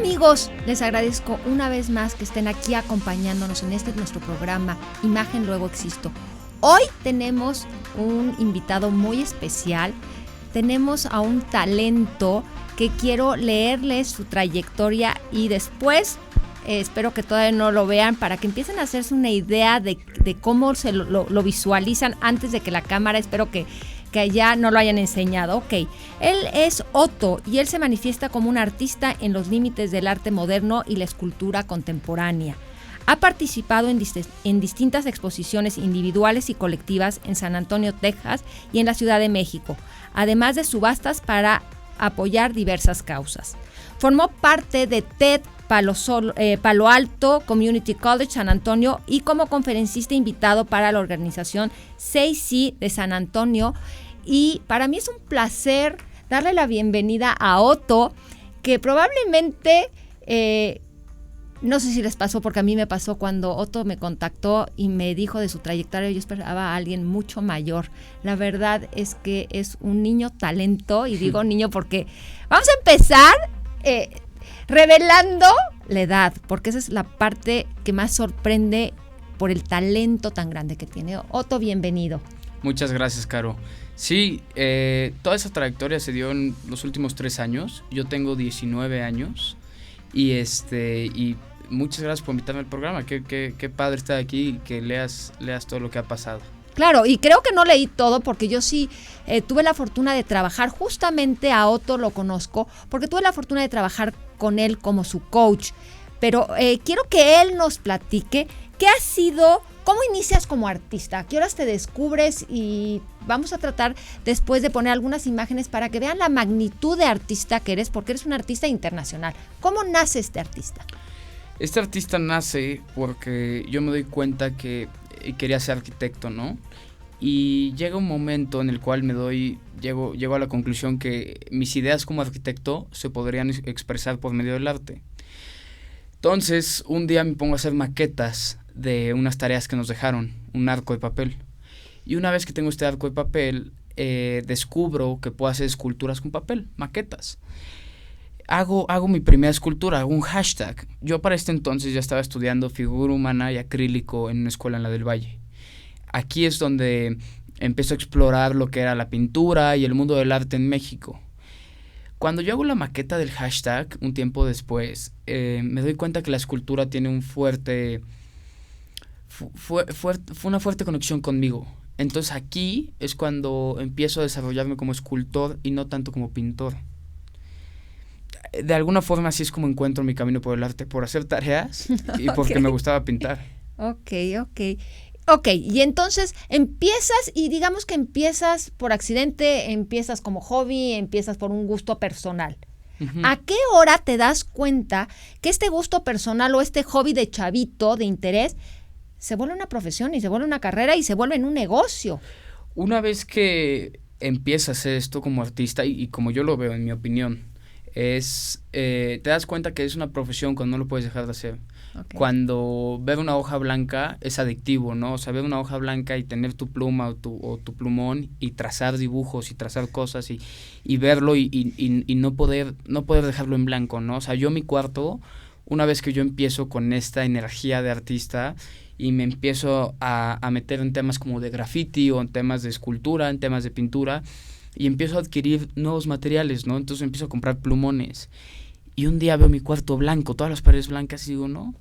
amigos, les agradezco una vez más que estén aquí acompañándonos en nuestro programa Imagen Luego Existo. Hoy tenemos un invitado muy especial, tenemos a un talento que quiero leerles su trayectoria y después espero que todavía no lo vean para que empiecen a hacerse una idea de cómo se lo visualizan antes de que la cámara, espero que ya no lo hayan enseñado. Ok, él es Otto y él se manifiesta como un artista en los límites del arte moderno y la escultura contemporánea. Ha participado en distintas exposiciones individuales y colectivas en San Antonio, Texas y en la Ciudad de México, además de subastas para apoyar diversas causas. Formó parte de TED Palo Alto Community College San Antonio y como conferencista invitado para la organización 6C de San Antonio. Y para mí es un placer darle la bienvenida a Otto, que probablemente, no sé si les pasó, porque a mí me pasó cuando Otto me contactó y me dijo de su trayectoria, yo esperaba a alguien mucho mayor. La verdad es que es un niño talento, y digo niño porque vamos a empezar revelando la edad, porque esa es la parte que más sorprende por el talento tan grande que tiene. Otto, bienvenido. Muchas gracias, Caro. Sí, toda esa trayectoria se dio en los últimos 3 años. Yo tengo 19 años y muchas gracias por invitarme al programa. Qué padre estar aquí y que leas todo lo que ha pasado. Claro, y creo que no leí todo porque yo sí tuve la fortuna de trabajar, justamente a Otto lo conozco, porque tuve la fortuna de trabajar con él como su coach, pero quiero que él nos platique qué ha sido, cómo inicias como artista, a qué horas te descubres, y vamos a tratar después de poner algunas imágenes para que vean la magnitud de artista que eres, porque eres un artista internacional. ¿Cómo nace este artista? Este artista nace porque yo me doy cuenta que quería ser arquitecto, ¿no? Y llega un momento en el cual llego a la conclusión que mis ideas como arquitecto se podrían expresar por medio del arte. Entonces, un día me pongo a hacer maquetas de unas tareas que nos dejaron, un arco de papel. Y una vez que tengo este arco de papel, descubro que puedo hacer esculturas con papel, maquetas. Hago mi primera escultura, hago un hashtag. Yo para este entonces ya estaba estudiando figura humana y acrílico en una escuela en la del Valle. Aquí es donde empiezo a explorar lo que era la pintura y el mundo del arte en México. Cuando yo hago la maqueta del hashtag, un tiempo después, me doy cuenta que la escultura tiene una fuerte conexión conmigo. Entonces aquí es cuando empiezo a desarrollarme como escultor y no tanto como pintor. De alguna forma así es como encuentro mi camino por el arte, por hacer tareas y porque me gustaba pintar. Ok, y entonces empiezas, y digamos que empiezas por accidente, empiezas como hobby, empiezas por un gusto personal. Uh-huh. ¿A qué hora te das cuenta que este gusto personal o este hobby de chavito, de interés, se vuelve una profesión y se vuelve una carrera y se vuelve en un negocio? Una vez que empiezas a hacer esto como artista, y como yo lo veo en mi opinión, te das cuenta que es una profesión cuando no lo puedes dejar de hacer. Okay. Cuando ver una hoja blanca es adictivo, ¿no? O sea, ver una hoja blanca y tener tu pluma o tu plumón y trazar dibujos y trazar cosas y verlo y no poder dejarlo en blanco, ¿no? O sea, yo mi cuarto, una vez que yo empiezo con esta energía de artista y me empiezo a meter en temas como de graffiti o en temas de escultura, en temas de pintura, y empiezo a adquirir nuevos materiales, ¿no? Entonces empiezo a comprar plumones. Y un día veo mi cuarto blanco, todas las paredes blancas, y digo, no.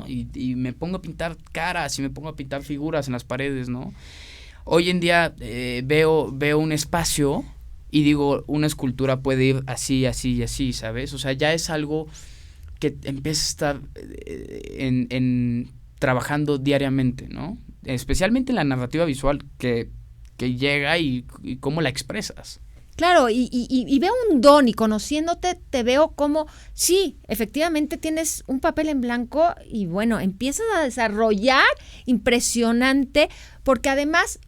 Y me pongo a pintar caras y me pongo a pintar figuras en las paredes, ¿no? Hoy en día veo un espacio y digo, una escultura puede ir así, así y así, ¿sabes? O sea, ya es algo que empieza a estar trabajando diariamente, ¿no? Especialmente en la narrativa visual que llega y cómo la expresas. Claro, y veo un don, y conociéndote te veo como, sí, efectivamente tienes un papel en blanco y bueno, empiezas a desarrollar impresionante, porque además,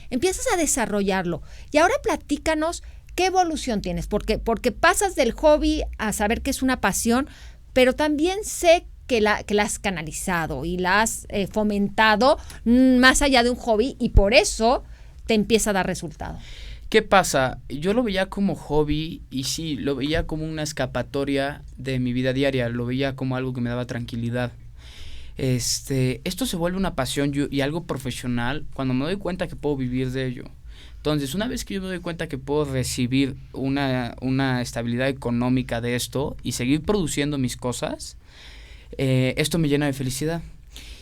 empiezas a desarrollarlo. Y ahora platícanos qué evolución tienes, porque pasas del hobby a saber que es una pasión, pero también sé que la has canalizado y la has fomentado más allá de un hobby, y por eso te empieza a dar resultado. ¿Qué pasa? Yo lo veía como hobby y sí, lo veía como una escapatoria de mi vida diaria, lo veía como algo que me daba tranquilidad. Esto se vuelve una pasión y algo profesional cuando me doy cuenta que puedo vivir de ello. Entonces, una vez que yo me doy cuenta que puedo recibir una estabilidad económica de esto y seguir produciendo mis cosas, esto me llena de felicidad.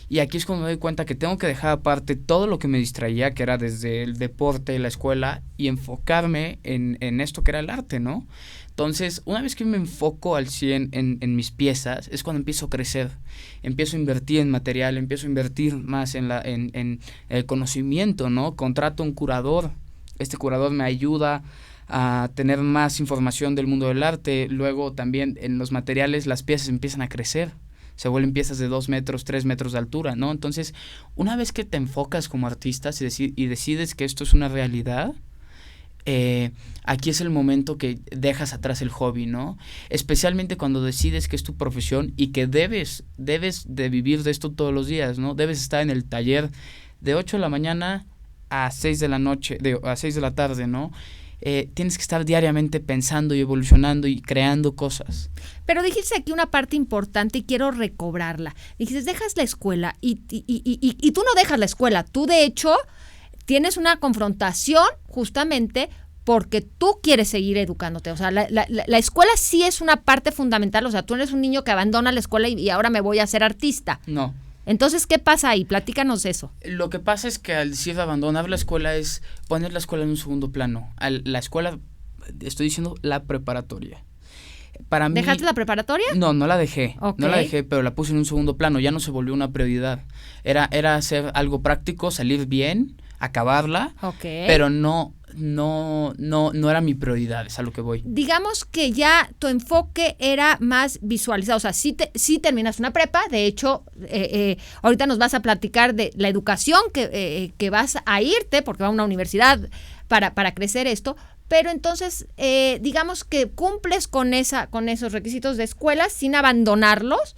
Y aquí es cuando me doy cuenta que tengo que dejar aparte todo lo que me distraía, que era desde el deporte, la escuela, y enfocarme en esto que era el arte, ¿no? Entonces, una vez que me enfoco al 100 en mis piezas, es cuando empiezo a crecer. Empiezo a invertir en material, empiezo a invertir más en el conocimiento, ¿no? Contrato un curador. Este curador me ayuda a tener más información del mundo del arte. Luego también en los materiales las piezas empiezan a crecer. Se vuelven piezas de 2 metros, 3 metros de altura, ¿no? Entonces, una vez que te enfocas como artista y decides que esto es una realidad, aquí es el momento que dejas atrás el hobby, ¿no? Especialmente cuando decides que es tu profesión y que debes de vivir de esto todos los días, ¿no? Debes estar en el taller de 8 de la mañana a 6 de la noche, a 6 de la tarde, ¿no? Tienes que estar diariamente pensando y evolucionando y creando cosas. Pero dijiste aquí una parte importante y quiero recobrarla. Dijiste, dejas la escuela y tú no dejas la escuela. Tú, de hecho, tienes una confrontación justamente porque tú quieres seguir educándote. O sea, la escuela sí es una parte fundamental. O sea, tú eres un niño que abandona la escuela y ahora me voy a ser artista. No. Entonces, ¿qué pasa ahí? Platícanos eso. Lo que pasa es que al decir abandonar la escuela es poner la escuela en un segundo plano. La escuela, estoy diciendo la preparatoria. Para mí, ¿dejaste la preparatoria? No la dejé. Okay. No la dejé, pero la puse en un segundo plano. Ya no se volvió una prioridad. Era hacer algo práctico, salir bien, acabarla. Okay. Pero no era mi prioridad, es a lo que voy. Digamos que ya tu enfoque era más visualizado, o sea, sí terminas una prepa, de hecho, ahorita nos vas a platicar de la educación que vas a irte, porque va a una universidad para crecer esto, pero entonces, digamos que cumples con esos requisitos de escuela sin abandonarlos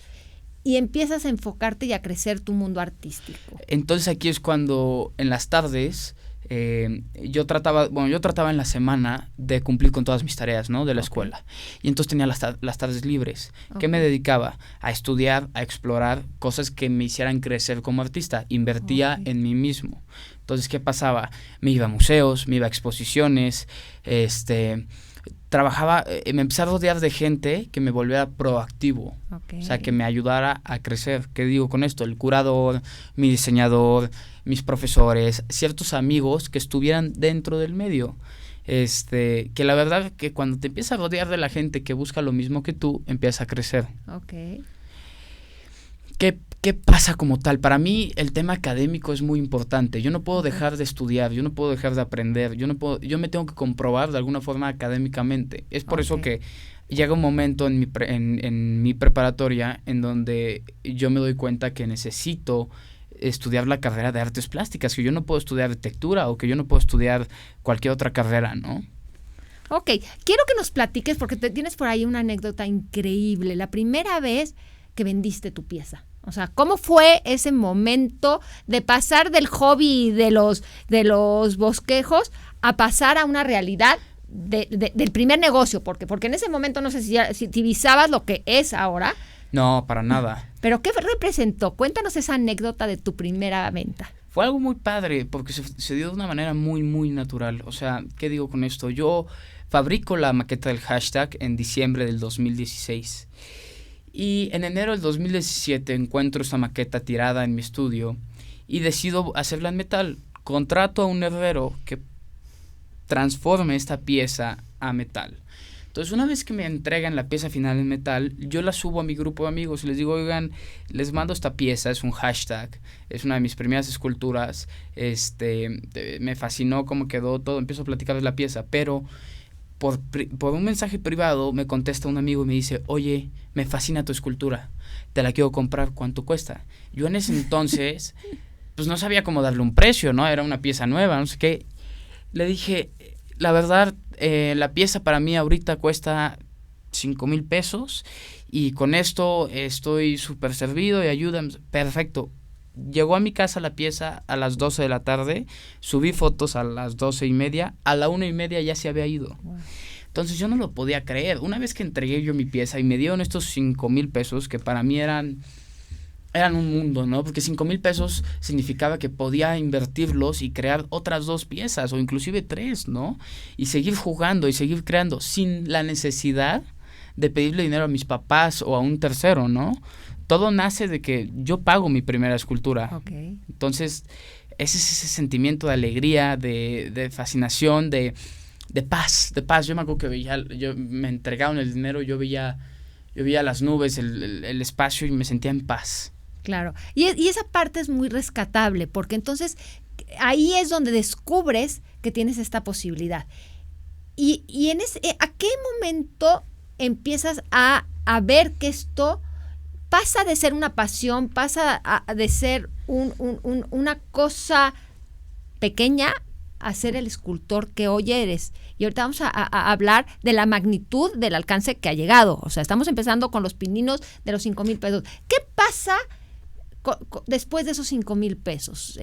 y empiezas a enfocarte y a crecer tu mundo artístico. Entonces aquí es cuando en las tardes... yo trataba en la semana de cumplir con todas mis tareas, ¿no? De la escuela. Y entonces tenía las tardes libres. Okay. ¿Qué me dedicaba? A estudiar, a explorar cosas que me hicieran crecer como artista. Invertía en mí mismo. Entonces, ¿qué pasaba? Me iba a museos, me iba a exposiciones, trabajaba, me empecé a rodear de gente que me volviera proactivo. Okay. O sea, que me ayudara a crecer. ¿Qué digo con esto? El curador, mi diseñador, mis profesores, ciertos amigos que estuvieran dentro del medio. Que la verdad que cuando te empiezas a rodear de la gente que busca lo mismo que tú, empiezas a crecer. Okay. ¿Qué pasa como tal? Para mí el tema académico es muy importante. Yo no puedo dejar de estudiar, yo no puedo dejar de aprender, yo me tengo que comprobar de alguna forma académicamente. Es por eso que llega un momento en mi preparatoria en donde yo me doy cuenta que necesito estudiar la carrera de artes plásticas, que yo no puedo estudiar arquitectura o que yo no puedo estudiar cualquier otra carrera, ¿no? Ok, quiero que nos platiques porque tienes por ahí una anécdota increíble. La primera vez que vendiste tu pieza. O sea, ¿cómo fue ese momento de pasar del hobby de los bosquejos a pasar a una realidad del primer negocio? Porque en ese momento no sé si utilizabas lo que es ahora. No, para nada. ¿Pero qué representó? Cuéntanos esa anécdota de tu primera venta. Fue algo muy padre porque se dio de una manera muy, muy natural. O sea, ¿qué digo con esto? Yo fabrico la maqueta del hashtag en diciembre del 2016. Y en enero del 2017 encuentro esta maqueta tirada en mi estudio y decido hacerla en metal. Contrato a un herrero que transforme esta pieza a metal. Entonces, una vez que me entregan la pieza final en metal, yo la subo a mi grupo de amigos y les digo, oigan, les mando esta pieza, es un hashtag, es una de mis primeras esculturas, me fascinó cómo quedó todo, empiezo a platicar de la pieza, pero por un mensaje privado me contesta un amigo y me dice, oye, me fascina tu escultura, te la quiero comprar, ¿cuánto cuesta? Yo en ese entonces, pues no sabía cómo darle un precio, ¿no? Era una pieza nueva, no sé qué. Le dije, la verdad, la pieza para mí ahorita cuesta 5,000 pesos y con esto estoy súper servido y ayuda, perfecto. llegó a mi casa la pieza a las 12 de la tarde, subí fotos a las 12:30, a la 1:30 ya se había ido. Wow. Entonces yo no lo podía creer. Una vez que entregué yo mi pieza y me dieron estos 5,000 pesos, que para mí eran un mundo, ¿no? Porque 5,000 pesos significaba que podía invertirlos y crear otras 2 piezas o inclusive 3, ¿no? Y seguir jugando y seguir creando sin la necesidad de pedirle dinero a mis papás o a un tercero, ¿no? Todo nace de que yo pago mi primera escultura. Okay. Entonces, ese es ese sentimiento de alegría, de fascinación, de paz. Yo me acuerdo que me entregaron el dinero, yo veía las nubes, el espacio y me sentía en paz. Claro, y esa parte es muy rescatable, porque entonces ahí es donde descubres que tienes esta posibilidad. Y ¿a qué momento empiezas a ver que esto pasa de ser una pasión, pasa de ser una cosa pequeña a ser el escultor que hoy eres? Y ahorita vamos a hablar de la magnitud del alcance que ha llegado. O sea, estamos empezando con los pininos de los 5,000 pesos. ¿Qué pasa después de esos 5,000 pesos?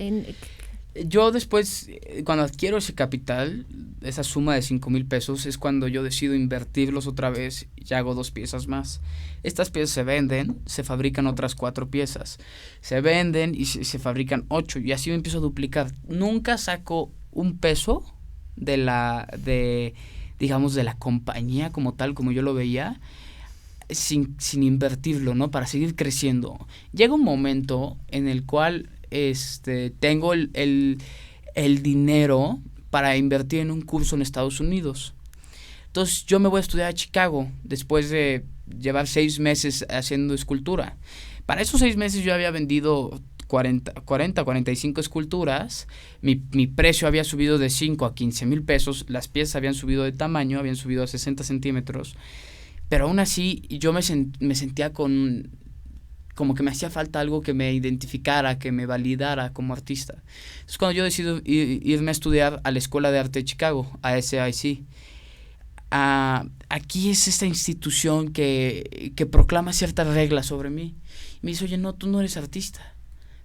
Yo después, cuando adquiero ese capital, esa suma de 5,000 pesos, es cuando yo decido invertirlos otra vez y hago 2 piezas más. Estas piezas se venden, se fabrican otras 4 piezas. Se venden y se fabrican 8 y así me empiezo a duplicar. Nunca saco un peso de la compañía como tal, como yo lo veía, sin invertirlo, ¿no? Para seguir creciendo. Llega un momento en el cual tengo el dinero para invertir en un curso en Estados Unidos. Entonces yo me voy a estudiar a Chicago después de llevar 6 meses haciendo escultura. Para esos 6 meses yo había vendido 45 esculturas. Mi precio había subido de 5 a 15,000 pesos. Las piezas habían subido de tamaño, habían subido a 60 centímetros. Pero aún así yo me sentía como que me hacía falta algo que me identificara, que me validara como artista. Entonces cuando yo decido irme a estudiar a la Escuela de Arte de Chicago, a SIC, aquí es esta institución que proclama ciertas reglas sobre mí. Y me dice, oye, no, tú no eres artista.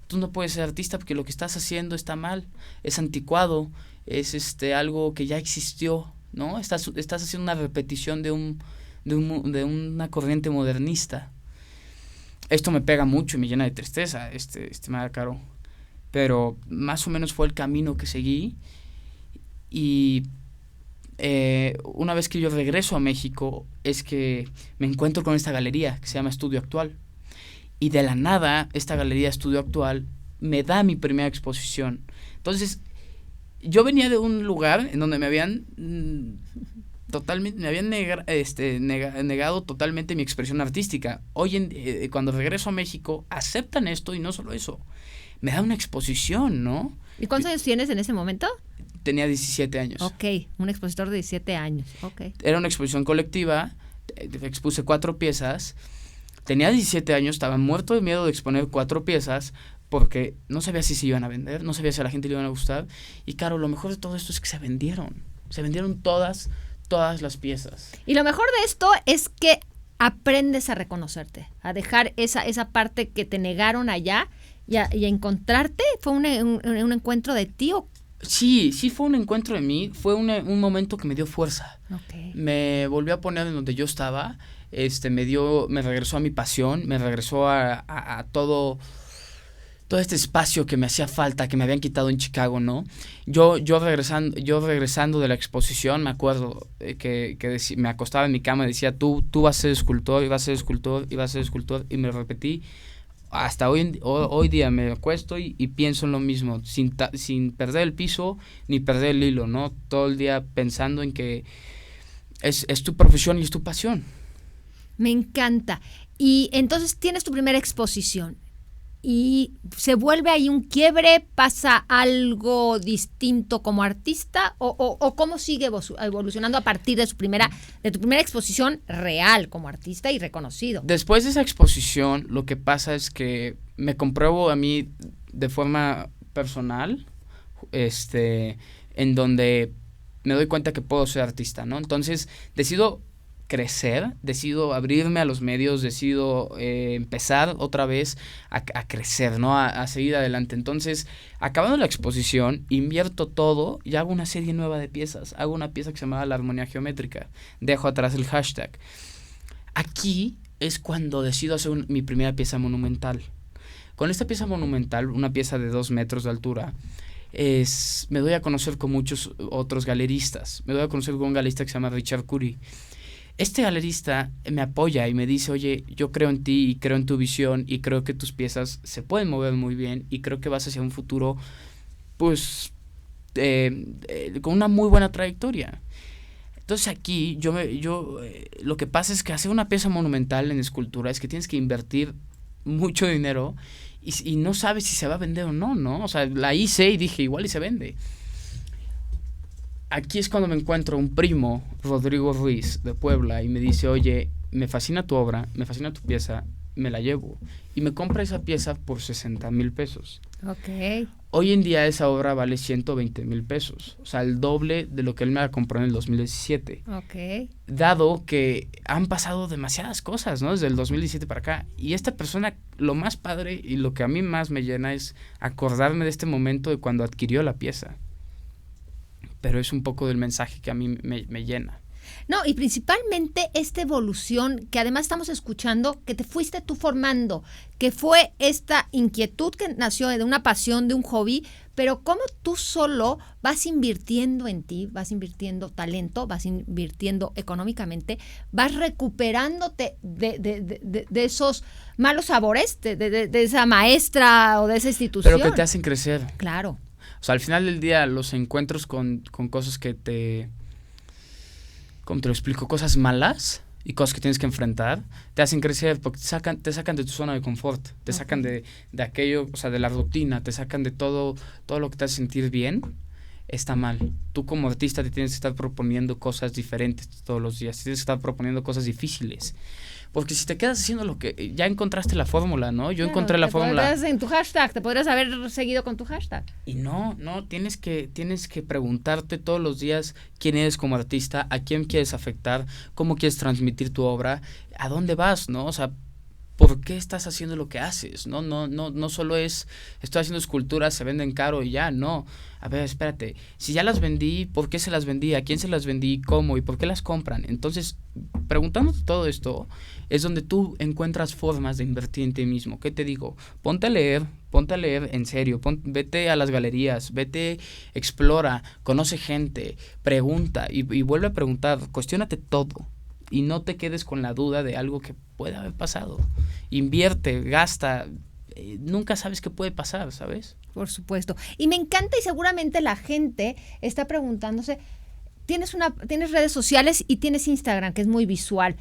Tú no puedes ser artista porque lo que estás haciendo está mal, es anticuado, es algo que ya existió, ¿no? Estás haciendo una repetición de una corriente modernista. Esto me pega mucho y me llena de tristeza, estimada Caro. Pero más o menos fue el camino que seguí. Y una vez que yo regreso a México, es que me encuentro con esta galería que se llama Estudio Actual. Y de la nada, esta galería Estudio Actual me da mi primera exposición. Entonces, yo venía de un lugar en donde me habían negado totalmente mi expresión artística. Hoy, cuando regreso a México, aceptan esto y no solo eso, me da una exposición, ¿no? ¿Y cuántos años tienes en ese momento? Tenía 17 años. Ok, un expositor de 17 años. Okay. Era una exposición colectiva, expuse 4 piezas. Tenía 17 años, estaba muerto de miedo de exponer 4 piezas porque no sabía si se iban a vender, no sabía si a la gente le iban a gustar. Y claro, lo mejor de todo esto es que se vendieron todas las piezas. Y lo mejor de esto es que aprendes a reconocerte, a dejar esa parte que te negaron allá y a encontrarte. ¿Fue un encuentro de ti o? Sí fue un encuentro de mí, fue un momento que me dio fuerza. Okay. Me volvió a poner en donde yo estaba, me regresó a mi pasión, me regresó a todo este espacio que me hacía falta, que me habían quitado en Chicago, ¿no? Yo regresando de la exposición, me acuerdo que me acostaba en mi cama y decía, tú vas a ser escultor, y vas a ser escultor, y vas a ser escultor, y me repetí. Hasta hoy día me acuesto y pienso en lo mismo, sin perder el piso ni perder el hilo, ¿no? Todo el día pensando en que es tu profesión y es tu pasión. Me encanta. Y entonces tienes tu primera exposición y se vuelve ahí un quiebre, pasa algo distinto como artista o cómo sigue evolucionando a partir de tu primera exposición real como artista y reconocido. Después de esa exposición, lo que pasa es que me compruebo a mí de forma personal, en donde me doy cuenta que puedo ser artista, ¿no? Entonces decido crecer, decido abrirme a los medios, decido empezar otra vez a crecer, ¿no? A seguir adelante. Entonces, acabando la exposición, invierto todo y hago una serie nueva de piezas. Hago una pieza que se llama La Armonía Geométrica. Dejo atrás el hashtag. Aquí es cuando decido hacer mi primera pieza monumental. Con esta pieza monumental, una pieza de 2 metros de altura, me doy a conocer con muchos otros galeristas. Me doy a conocer con un galerista que se llama Richard Curry. Este galerista me apoya y me dice, oye, yo creo en ti y creo en tu visión y creo que tus piezas se pueden mover muy bien y creo que vas hacia un futuro, pues, con una muy buena trayectoria. Entonces aquí, lo que pasa es que hacer una pieza monumental en escultura es que tienes que invertir mucho dinero y no sabes si se va a vender o no, ¿no? O sea, la hice y dije, igual y se vende. Aquí es cuando me encuentro un primo, Rodrigo Ruiz, de Puebla, y me dice, oye, me fascina tu obra, me fascina tu pieza, me la llevo. Y me compra esa pieza por 60,000 pesos. Ok. Hoy en día esa obra vale 120,000 pesos. O sea, el doble de lo que él me la compró en el 2017. Ok. Dado que han pasado demasiadas cosas, ¿no? Desde el 2017 para acá. Y esta persona, lo más padre y lo que a mí más me llena es acordarme de este momento de cuando adquirió la pieza. Pero es un poco del mensaje que a mí me llena. No, y principalmente esta evolución que además estamos escuchando, que te fuiste tú formando, que fue esta inquietud que nació de una pasión, de un hobby, pero cómo tú solo vas invirtiendo en ti, vas invirtiendo talento, vas invirtiendo económicamente, vas recuperándote de esos malos sabores, de esa maestra o de esa institución. Pero que te hacen crecer. Claro. O sea, al final del día, los encuentros con cosas que ¿cómo te lo explico? Cosas malas y cosas que tienes que enfrentar, te hacen crecer porque te sacan de tu zona de confort, te sacan de aquello, o sea, de la rutina, te sacan de todo lo que te hace sentir bien, está mal. Tú como artista te tienes que estar proponiendo cosas diferentes todos los días, tienes que estar proponiendo cosas difíciles. Porque si te quedas haciendo lo que... Ya encontraste la fórmula, ¿no? Yo encontré la fórmula. En tu hashtag, te podrías haber seguido con tu hashtag. Y no, tienes que preguntarte todos los días quién eres como artista, a quién quieres afectar, cómo quieres transmitir tu obra, a dónde vas, ¿no? O sea, ¿por qué estás haciendo lo que haces? No solo es, estoy haciendo esculturas, se venden caro y ya, no. A ver, espérate, si ya las vendí, ¿por qué se las vendí? ¿A quién se las vendí? ¿Cómo? ¿Y por qué las compran? Entonces, preguntándote todo esto, es donde tú encuentras formas de invertir en ti mismo. ¿Qué te digo? Ponte a leer en serio, vete a las galerías, explora, conoce gente, pregunta y vuelve a preguntar, cuestiónate todo. Y no te quedes con la duda de algo que puede haber pasado. Invierte, gasta, nunca sabes qué puede pasar, ¿sabes? Por supuesto. Y me encanta y seguramente la gente está preguntándose, tienes redes sociales y tienes Instagram, que es muy visual.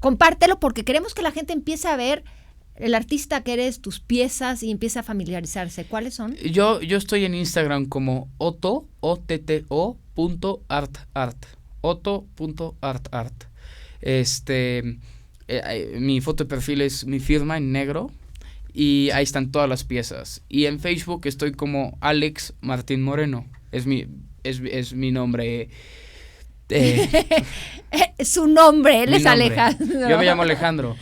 Compártelo porque queremos que la gente empiece a ver el artista que eres, tus piezas y empiece a familiarizarse. ¿Cuáles son? Yo estoy en Instagram como Otto, OTTO.artart. Otto.artart. Mi foto de perfil es mi firma en negro y ahí están todas las piezas. Y en Facebook estoy como Alex Martín Moreno. Es mi nombre. Su nombre, él es Alejandro. Yo me llamo Alejandro,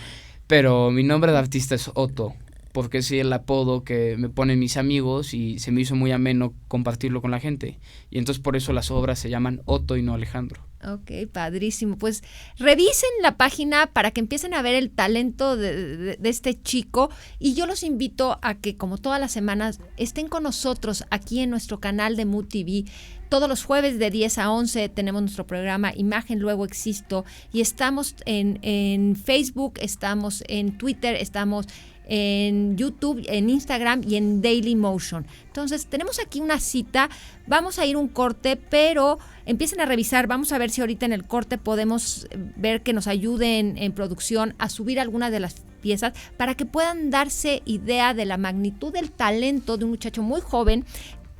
pero mi nombre de artista es Otto, porque es el apodo que me ponen mis amigos y se me hizo muy ameno compartirlo con la gente. Y entonces por eso las obras se llaman Otto y no Alejandro. Ok, padrísimo. Pues revisen la página para que empiecen a ver el talento de este chico y yo los invito a que, como todas las semanas, estén con nosotros aquí en nuestro canal de Mood TV. Todos los jueves de 10 a 11 tenemos nuestro programa Imagen Luego Existo y estamos en Facebook, estamos en Twitter, estamos en YouTube, en Instagram y en Dailymotion. Entonces, tenemos aquí una cita, vamos a ir un corte, pero empiecen a revisar, vamos a ver si ahorita en el corte podemos ver que nos ayuden en producción a subir algunas de las piezas para que puedan darse idea de la magnitud del talento de un muchacho muy joven,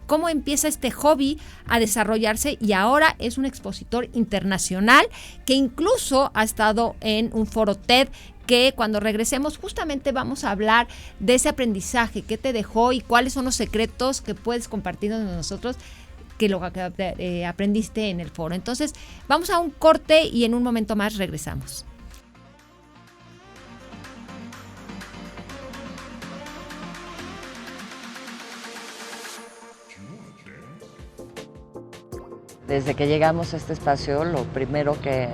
cómo empieza este hobby a desarrollarse y ahora es un expositor internacional que incluso ha estado en un foro TED, que cuando regresemos justamente vamos a hablar de ese aprendizaje que te dejó y cuáles son los secretos que puedes compartir con nosotros que lo que aprendiste en el foro. Entonces, vamos a un corte y en un momento más regresamos. Desde que llegamos a este espacio, lo primero que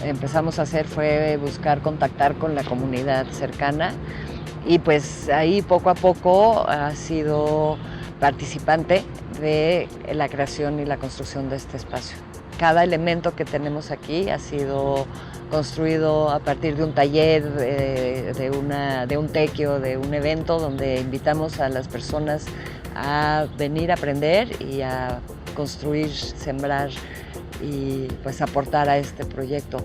empezamos a hacer fue buscar contactar con la comunidad cercana y pues ahí poco a poco ha sido participante de la creación y la construcción de este espacio. Cada elemento que tenemos aquí ha sido construido a partir de un taller, de un tequio, de un evento donde invitamos a las personas a venir a aprender y a construir, sembrar y pues aportar a este proyecto.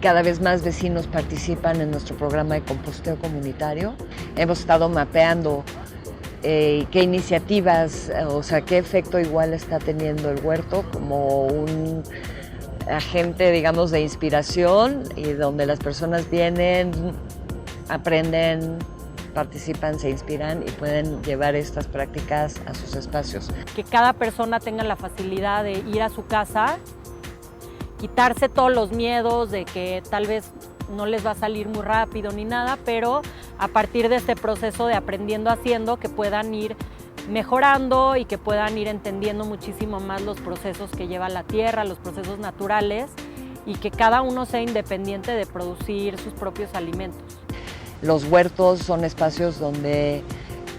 Cada vez más vecinos participan en nuestro programa de composteo comunitario. Hemos estado mapeando qué iniciativas, o sea, qué efecto igual está teniendo el huerto como un agente, digamos, de inspiración y donde las personas vienen, aprenden, participan, se inspiran y pueden llevar estas prácticas a sus espacios. Que cada persona tenga la facilidad de ir a su casa, quitarse todos los miedos de que tal vez no les va a salir muy rápido ni nada, pero a partir de este proceso de aprendiendo haciendo, que puedan ir mejorando y que puedan ir entendiendo muchísimo más los procesos que lleva la tierra, los procesos naturales, y que cada uno sea independiente de producir sus propios alimentos. Los huertos son espacios donde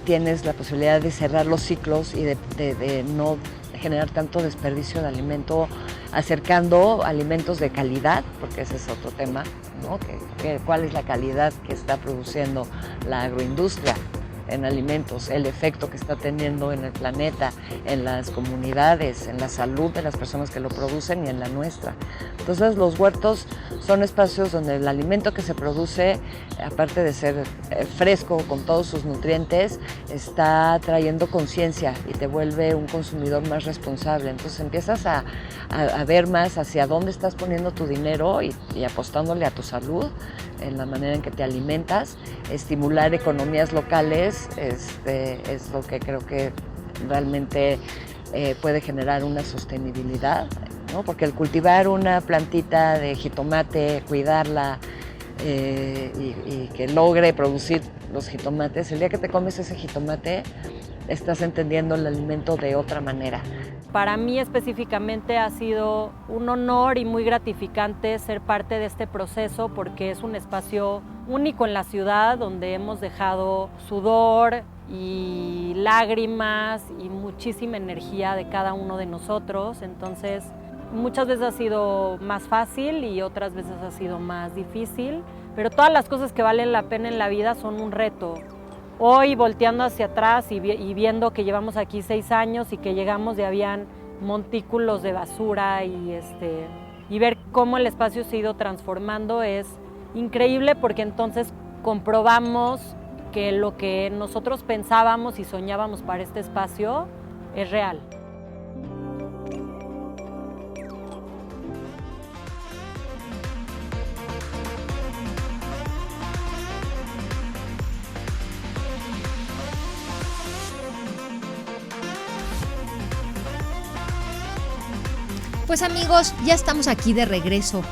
tienes la posibilidad de cerrar los ciclos y de no generar tanto desperdicio de alimento, acercando alimentos de calidad, porque ese es otro tema, ¿no? ¿Cuál es la calidad que está produciendo la agroindustria en alimentos, el efecto que está teniendo en el planeta, en las comunidades, en la salud de las personas que lo producen y en la nuestra? Entonces los huertos son espacios donde el alimento que se produce, aparte de ser fresco con todos sus nutrientes, está trayendo conciencia y te vuelve un consumidor más responsable. Entonces empiezas a ver más hacia dónde estás poniendo tu dinero y apostándole a tu salud, en la manera en que te alimentas. Estimular economías locales es lo que creo que realmente puede generar una sostenibilidad, ¿no? Porque el cultivar una plantita de jitomate, cuidarla y que logre producir los jitomates, el día que te comes ese jitomate estás entendiendo el alimento de otra manera. Para mí específicamente ha sido un honor y muy gratificante ser parte de este proceso, porque es un espacio único en la ciudad donde hemos dejado sudor y lágrimas y muchísima energía de cada uno de nosotros. Entonces, muchas veces ha sido más fácil y otras veces ha sido más difícil, pero todas las cosas que valen la pena en la vida son un reto. Hoy, volteando hacia atrás y viendo que llevamos aquí 6 años y que llegamos y habían montículos de basura y ver cómo el espacio se ha ido transformando es increíble, porque entonces comprobamos que lo que nosotros pensábamos y soñábamos para este espacio es real. Pues amigos, ya estamos aquí de regreso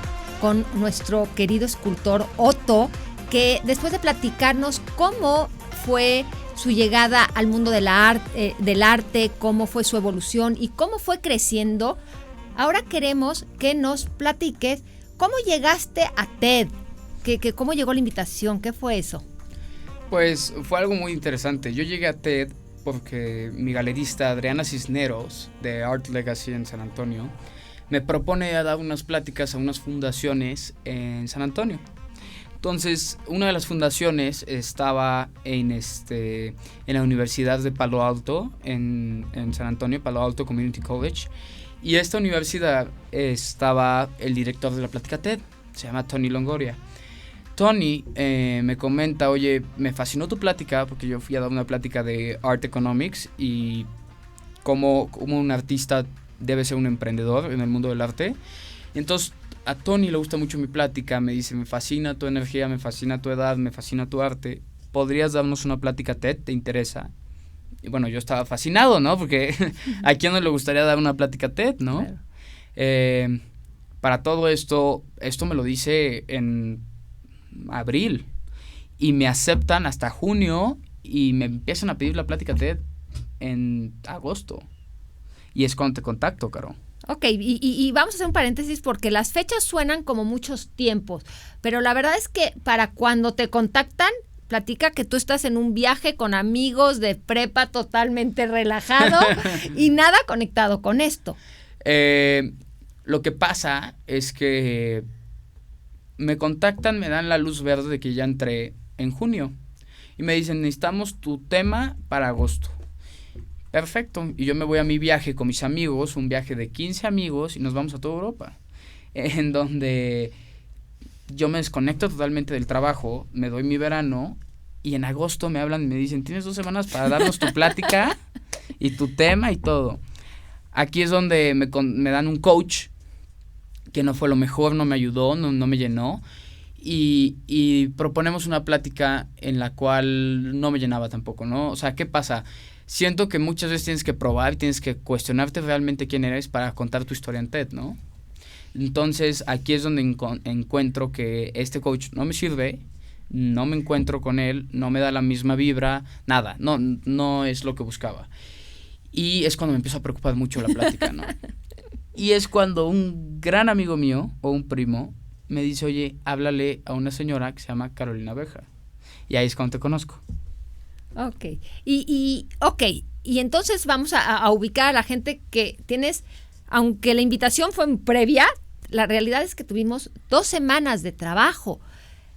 con nuestro querido escultor Otto, que después de platicarnos cómo fue su llegada al mundo del arte, cómo fue su evolución y cómo fue creciendo, ahora queremos que nos platiques cómo llegaste a TED, cómo llegó la invitación, ¿qué fue eso? Pues fue algo muy interesante. Yo llegué a TED porque mi galerista Adriana Cisneros, de Art Legacy en San Antonio, me propone a dar unas pláticas a unas fundaciones en San Antonio. Entonces, una de las fundaciones estaba en la Universidad de Palo Alto, en San Antonio, Palo Alto Community College. Y esta universidad estaba el director de la plática TED, se llama Tony Longoria. Tony me comenta, oye, me fascinó tu plática, porque yo fui a dar una plática de Art Economics y cómo un artista debe ser un emprendedor en el mundo del arte. Y entonces a Tony le gusta mucho mi plática, me dice, me fascina tu energía, me fascina tu edad, me fascina tu arte, ¿podrías darnos una plática TED? ¿Te interesa? Y bueno, yo estaba fascinado, ¿no? Porque a quién no le gustaría dar una plática TED, ¿no? Claro. Para todo esto me lo dice en abril y me aceptan hasta junio y me empiezan a pedir la plática TED en agosto. Y es cuando te contacto, Caro. Ok, y vamos a hacer un paréntesis porque las fechas suenan como muchos tiempos, pero la verdad es que para cuando te contactan, platica que tú estás en un viaje con amigos de prepa totalmente relajado y nada conectado con esto. Lo que pasa es que me contactan, me dan la luz verde de que ya entré en junio y me dicen, necesitamos tu tema para agosto. Perfecto, y yo me voy a mi viaje con mis amigos, un viaje de 15 amigos y nos vamos a toda Europa, en donde yo me desconecto totalmente del trabajo, me doy mi verano y en agosto me hablan y me dicen, tienes 2 semanas para darnos tu plática y tu tema y todo. Aquí es donde me dan un coach que no fue lo mejor, no me ayudó, no me llenó y proponemos una plática en la cual no me llenaba tampoco, ¿no? O sea, ¿qué pasa? Siento que muchas veces tienes que probar, tienes que cuestionarte realmente quién eres para contar tu historia en TED, ¿no? Entonces, aquí es donde encuentro que este coach no me sirve, no me encuentro con él, no me da la misma vibra, nada, no es lo que buscaba. Y es cuando me empiezo a preocupar mucho la plática, ¿no? Y es cuando un gran amigo mío, o un primo, me dice, oye, háblale a una señora que se llama Carolina Beja. Y ahí es cuando te conozco. Ok, y entonces vamos a ubicar a la gente que tienes, aunque la invitación fue previa, la realidad es que tuvimos 2 semanas de trabajo.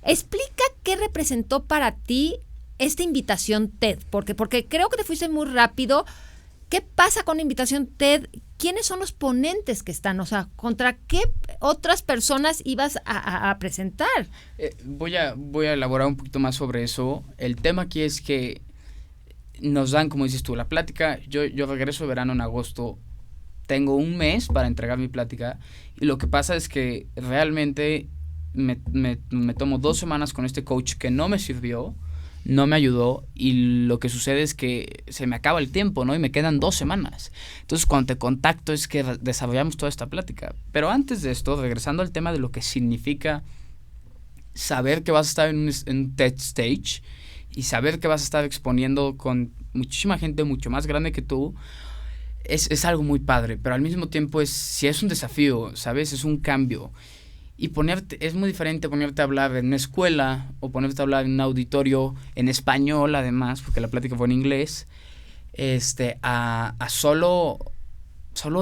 Explica qué representó para ti esta invitación TED, porque creo que te fuiste muy rápido. ¿Qué pasa con la invitación TED? ¿Quiénes son los ponentes que están? O sea, ¿contra qué otras personas ibas a presentar? Voy a elaborar un poquito más sobre eso. El tema aquí es que nos dan, como dices tú, la plática. Yo regreso de verano en agosto. Tengo un mes para entregar mi plática. Y lo que pasa es que realmente me tomo 2 semanas con este coach que no me sirvió, no me ayudó, y lo que sucede es que se me acaba el tiempo, ¿no? Y me quedan 2 semanas. Entonces, cuando te contacto es que desarrollamos toda esta plática. Pero antes de esto, regresando al tema de lo que significa saber que vas a estar en un TED Stage y saber que vas a estar exponiendo con muchísima gente mucho más grande que tú, es algo muy padre, pero al mismo tiempo sí es un desafío, ¿sabes? Es un cambio. Y es muy diferente ponerte a hablar en una escuela o ponerte a hablar en un auditorio en español, además, porque la plática fue en inglés, a solo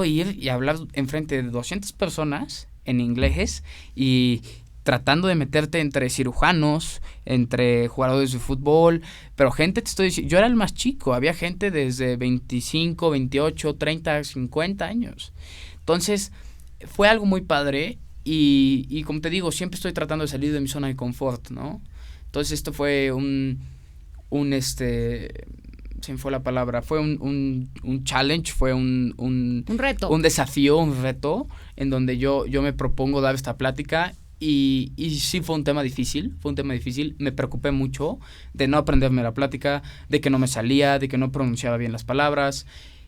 ir y hablar enfrente de 200 personas en inglés y tratando de meterte entre cirujanos, entre jugadores de fútbol, pero gente, te estoy diciendo, yo era el más chico, había gente desde 25, 28, 30, 50 años. Entonces, fue algo muy padre. Y como te digo, siempre estoy tratando de salir de mi zona de confort, ¿no? Entonces esto fue se me fue la palabra, fue un challenge, fue un reto. Un desafío, un reto, en donde yo me propongo dar esta plática y sí fue un tema difícil, me preocupé mucho de no aprenderme la plática, de que no me salía, de que no pronunciaba bien las palabras,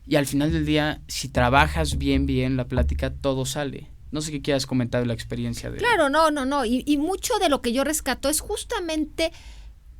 y al final del día, si trabajas bien la plática, todo sale. No sé qué quieras comentar de la experiencia de... Claro, no. Y mucho de lo que yo rescato es justamente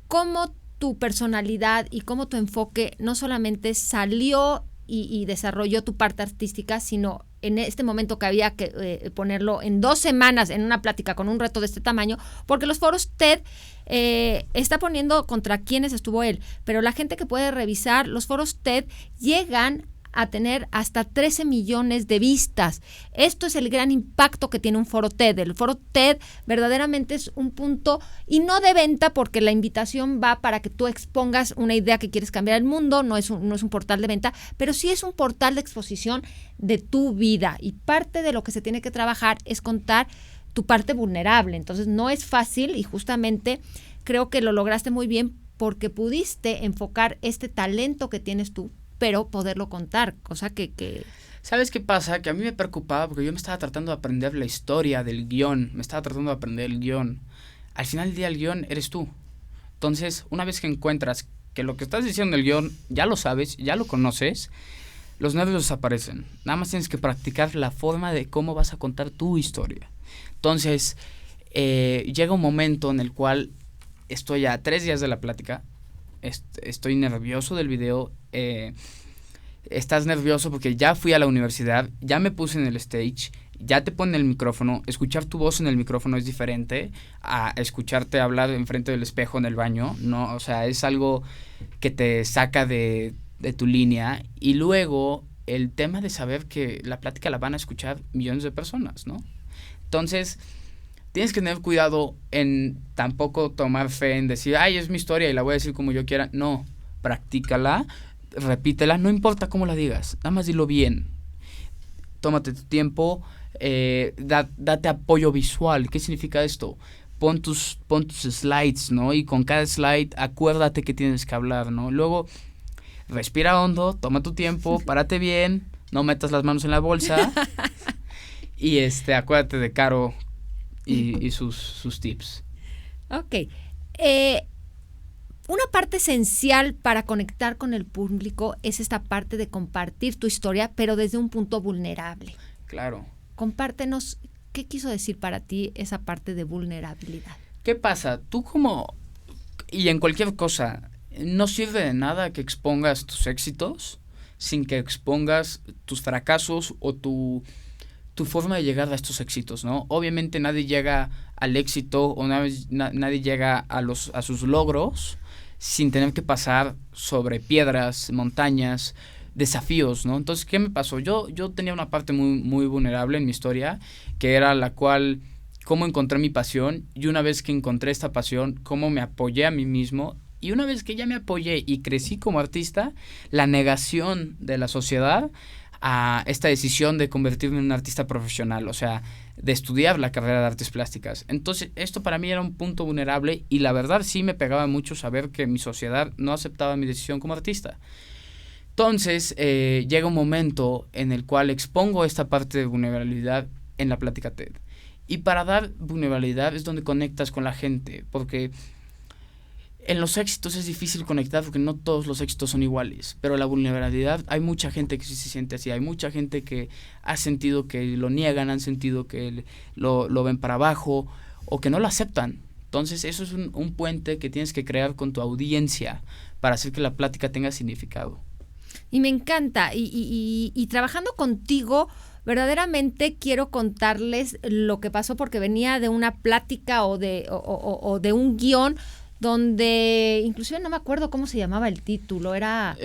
cómo tu personalidad y cómo tu enfoque no solamente salió y desarrolló tu parte artística, sino en este momento que había que ponerlo en 2 semanas en una plática con un reto de este tamaño, porque los foros TED está poniendo contra quienes estuvo él, pero la gente que puede revisar, los foros TED llegan a tener hasta 13 millones de vistas. Esto es el gran impacto que tiene un foro TED. El foro TED verdaderamente es un punto, y no de venta, porque la invitación va para que tú expongas una idea que quieres cambiar el mundo, no es un portal de venta, pero sí es un portal de exposición de tu vida, y parte de lo que se tiene que trabajar es contar tu parte vulnerable. Entonces no es fácil, y justamente creo que lo lograste muy bien porque pudiste enfocar este talento que tienes tú, pero poderlo contar, cosa que... ¿Sabes qué pasa? Que a mí me preocupaba porque yo me estaba tratando de aprender la historia del guión, Al final del día el guión eres tú. Entonces, una vez que encuentras que lo que estás diciendo en el guión ya lo sabes, ya lo conoces, los nervios desaparecen. Nada más tienes que practicar la forma de cómo vas a contar tu historia. Entonces, llega un momento en el cual estoy a 3 días de la plática, estoy nervioso del video, estás nervioso porque ya fui a la universidad, ya me puse en el stage, ya te ponen el micrófono, escuchar tu voz en el micrófono es diferente a escucharte hablar enfrente del espejo en el baño, ¿no? O sea, es algo que te saca de tu línea, y luego el tema de saber que la plática la van a escuchar millones de personas, ¿no? Entonces, tienes que tener cuidado en tampoco tomar fe en decir, ay, es mi historia y la voy a decir como yo quiera. No, practícala, repítela, no importa cómo la digas, nada más dilo bien. Tómate tu tiempo, date apoyo visual. ¿Qué significa esto? Pon tus slides, ¿no? Y con cada slide acuérdate que tienes que hablar, ¿no? Luego, respira hondo, toma tu tiempo, párate bien, no metas las manos en la bolsa y acuérdate de Caro y sus tips. Ok. Una parte esencial para conectar con el público es esta parte de compartir tu historia, pero desde un punto vulnerable. Claro. Compártenos, ¿qué quiso decir para ti esa parte de vulnerabilidad? ¿Qué pasa? Tú y en cualquier cosa, no sirve de nada que expongas tus éxitos sin que expongas tus fracasos o tu forma de llegar a estos éxitos, ¿no? Obviamente nadie llega al éxito o nadie llega a sus logros sin tener que pasar sobre piedras, montañas, desafíos, ¿no? Entonces, ¿qué me pasó? Yo tenía una parte muy, muy vulnerable en mi historia, que era la cual, cómo encontré mi pasión, y una vez que encontré esta pasión, cómo me apoyé a mí mismo, y una vez que ya me apoyé y crecí como artista, la negación de la sociedad a esta decisión de convertirme en un artista profesional, o sea, de estudiar la carrera de artes plásticas. Entonces, esto para mí era un punto vulnerable, y la verdad sí me pegaba mucho saber que mi sociedad no aceptaba mi decisión como artista. Entonces, llega un momento en el cual expongo esta parte de vulnerabilidad en la plática TED. Y para dar vulnerabilidad es donde conectas con la gente, porque en los éxitos es difícil conectar porque no todos los éxitos son iguales, pero la vulnerabilidad, hay mucha gente que sí se siente así, hay mucha gente que ha sentido que lo niegan, han sentido que lo ven para abajo o que no lo aceptan. Entonces eso es un puente que tienes que crear con tu audiencia para hacer que la plática tenga significado. Y me encanta, y trabajando contigo, verdaderamente quiero contarles lo que pasó, porque venía de una plática o de un guión donde inclusive no me acuerdo cómo se llamaba el título, era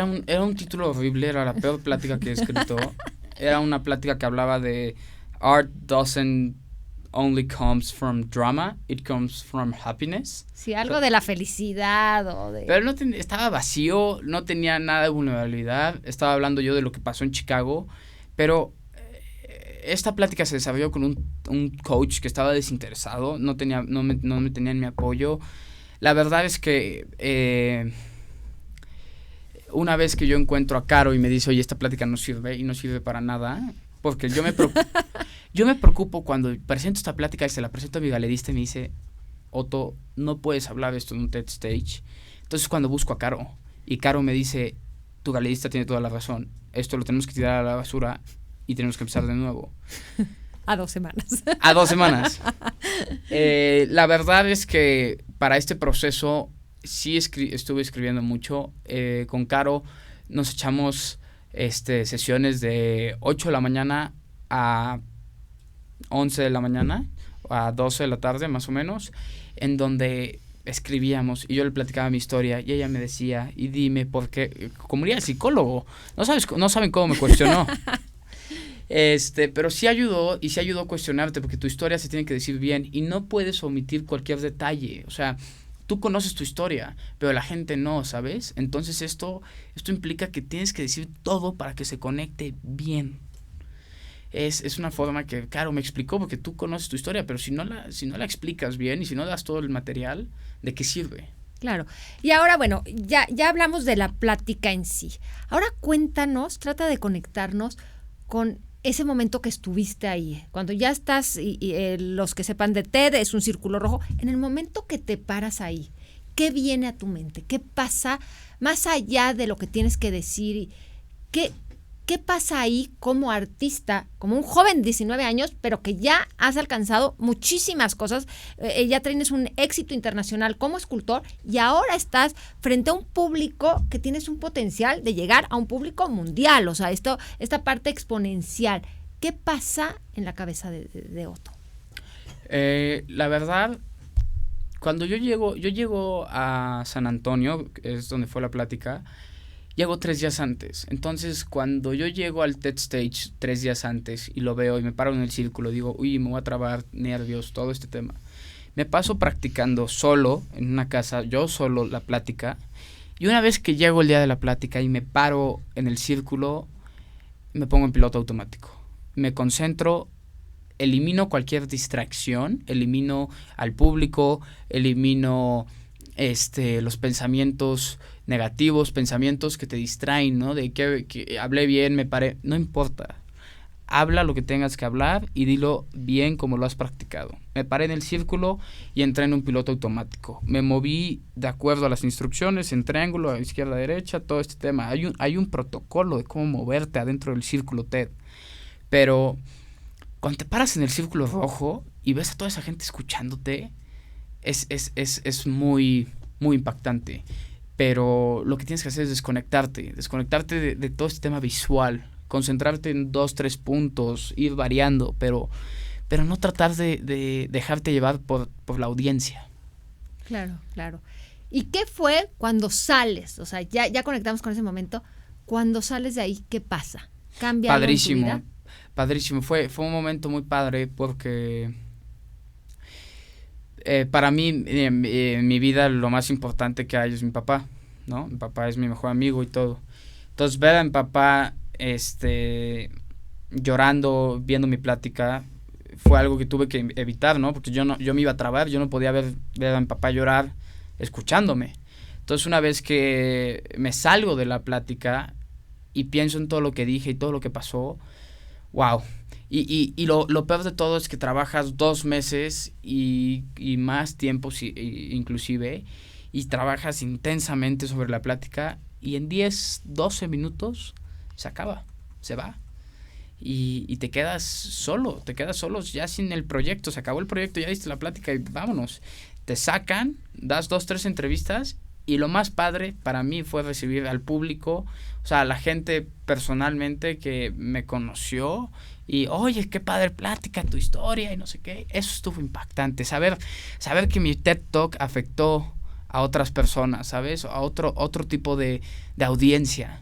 un título horrible, era la peor plática que he escrito. Era una plática que hablaba de art doesn't only comes from drama, it comes from happiness. Sí, algo de la felicidad o de... Pero estaba vacío, no tenía nada de vulnerabilidad, estaba hablando yo de lo que pasó en Chicago, pero esta plática se desarrolló con un coach que estaba desinteresado, no me tenía en mi apoyo. La verdad es que una vez que yo encuentro a Caro y me dice, oye, esta plática no sirve, y no sirve para nada, porque yo me preocupo cuando presento esta plática y se la presento a mi galerista y me dice, Otto, no puedes hablar esto en un TED Stage. Entonces cuando busco a Caro, y Caro me dice, tu galerista tiene toda la razón, esto lo tenemos que tirar a la basura y tenemos que empezar de nuevo. A 2 semanas. A 2 semanas. La verdad es que para este proceso sí estuve escribiendo mucho. Con Caro nos echamos sesiones de 8 de la mañana a 11 de la mañana, a 12 de la tarde más o menos, en donde escribíamos y yo le platicaba mi historia y ella me decía, y dime por qué, como diría el psicólogo, no saben cómo me cuestionó. Pero sí ayudó, y sí ayudó a cuestionarte, porque tu historia se tiene que decir bien y no puedes omitir cualquier detalle. O sea, tú conoces tu historia, pero la gente no, ¿sabes? Entonces esto implica que tienes que decir todo para que se conecte bien. Es una forma que, claro, me explicó, porque tú conoces tu historia, pero si no la explicas bien y si no das todo el material, ¿de qué sirve? Claro. Y ahora, bueno, ya hablamos de la plática en sí. Ahora cuéntanos, trata de conectarnos con ese momento que estuviste ahí, cuando ya estás, y los que sepan de TED, es un círculo rojo, en el momento que te paras ahí, ¿qué viene a tu mente? ¿Qué pasa más allá de lo que tienes que decir? ¿Qué pasa ahí como artista, como un joven de 19 años, pero que ya has alcanzado muchísimas cosas? Ya tienes un éxito internacional como escultor y ahora estás frente a un público que tienes un potencial de llegar a un público mundial. O sea, esta parte exponencial. ¿Qué pasa en la cabeza de Otto? La verdad, cuando yo llego a San Antonio, que es donde fue la plática, llego 3 días antes. Entonces, cuando yo llego al TED Stage 3 días antes y lo veo y me paro en el círculo, digo, uy, me voy a trabar, nervios, todo este tema. Me paso practicando solo en una casa, yo solo la plática. Y una vez que llego el día de la plática y me paro en el círculo, me pongo en piloto automático. Me concentro, elimino cualquier distracción, elimino al público, elimino los pensamientos negativos, pensamientos que te distraen, ¿no? De que hablé bien, me paré, no importa. Habla lo que tengas que hablar y dilo bien como lo has practicado. Me paré en el círculo y entré en un piloto automático. Me moví de acuerdo a las instrucciones, en triángulo, a izquierda, derecha, todo este tema. Hay un protocolo de cómo moverte adentro del círculo TED. Pero cuando te paras en el círculo rojo y ves a toda esa gente escuchándote, es muy, muy impactante. Pero lo que tienes que hacer es desconectarte de todo este tema visual, concentrarte en 2, 3 puntos, ir variando, pero no tratar de dejarte llevar por la audiencia. Claro, claro. ¿Y qué fue cuando sales? O sea, ya conectamos con ese momento. Cuando sales de ahí, ¿qué pasa? ¿Cambia algo en tu vida? Padrísimo. Fue un momento muy padre porque para mí, en mi vida, lo más importante que hay es mi papá, ¿no? Mi papá es mi mejor amigo y todo. Entonces, ver a mi papá llorando, viendo mi plática, fue algo que tuve que evitar, ¿no? Porque yo me iba a trabar, yo no podía ver a mi papá llorar escuchándome. Entonces, una vez que me salgo de la plática y pienso en todo lo que dije y todo lo que pasó, wow. Y lo peor de todo es que trabajas 2 meses y más tiempo inclusive, y trabajas intensamente sobre la plática y en 10, 12 minutos se acaba, se va. Y te quedas solo ya sin el proyecto, se acabó el proyecto, ya diste la plática y vámonos. Te sacan, das 2, 3 entrevistas y lo más padre para mí fue recibir al público, o sea, a la gente personalmente que me conoció y, oye, qué padre plática, tu historia y no sé qué. Eso estuvo impactante, saber que mi TED Talk afectó a otras personas, ¿sabes? A otro tipo de audiencia.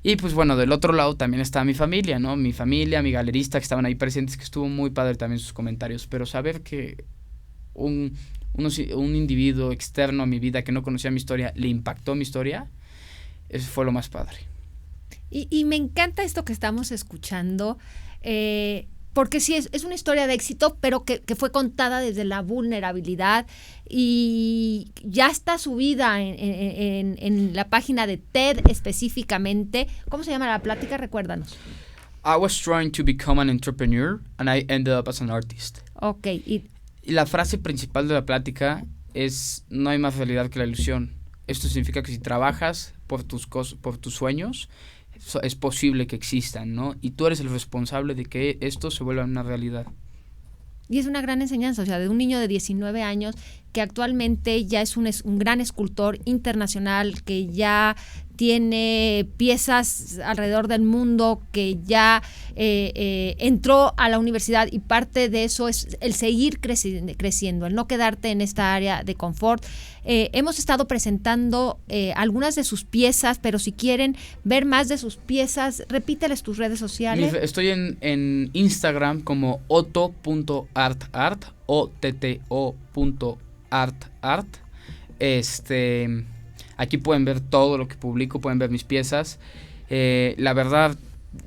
Y pues bueno, del otro lado también está mi familia, ¿no? Mi familia, mi galerista que estaban ahí presentes, que estuvo muy padre también sus comentarios, pero saber que un individuo externo a mi vida que no conocía mi historia, le impactó mi historia, eso fue lo más padre. Y me encanta esto que estamos escuchando, porque sí, es una historia de éxito, pero que fue contada desde la vulnerabilidad y ya está subida en la página de TED específicamente. ¿Cómo se llama la plática? Recuérdanos. I was trying to become an entrepreneur and I ended up as an artist. Ok. Y la frase principal de la plática es: no hay más realidad que la ilusión. Esto significa que si trabajas por tus sueños, es posible que existan, ¿no? Y tú eres el responsable de que esto se vuelva una realidad. Y es una gran enseñanza, o sea, de un niño de 19 años que actualmente ya es un gran escultor internacional, que ya tiene piezas alrededor del mundo, que ya entró a la universidad, y parte de eso es el seguir creciendo, el no quedarte en esta área de confort. Hemos estado presentando algunas de sus piezas, pero si quieren ver más de sus piezas, repíteles tus redes sociales. Estoy en Instagram como otto.artart, otto.artart. Aquí pueden ver todo lo que publico, pueden ver mis piezas. La verdad,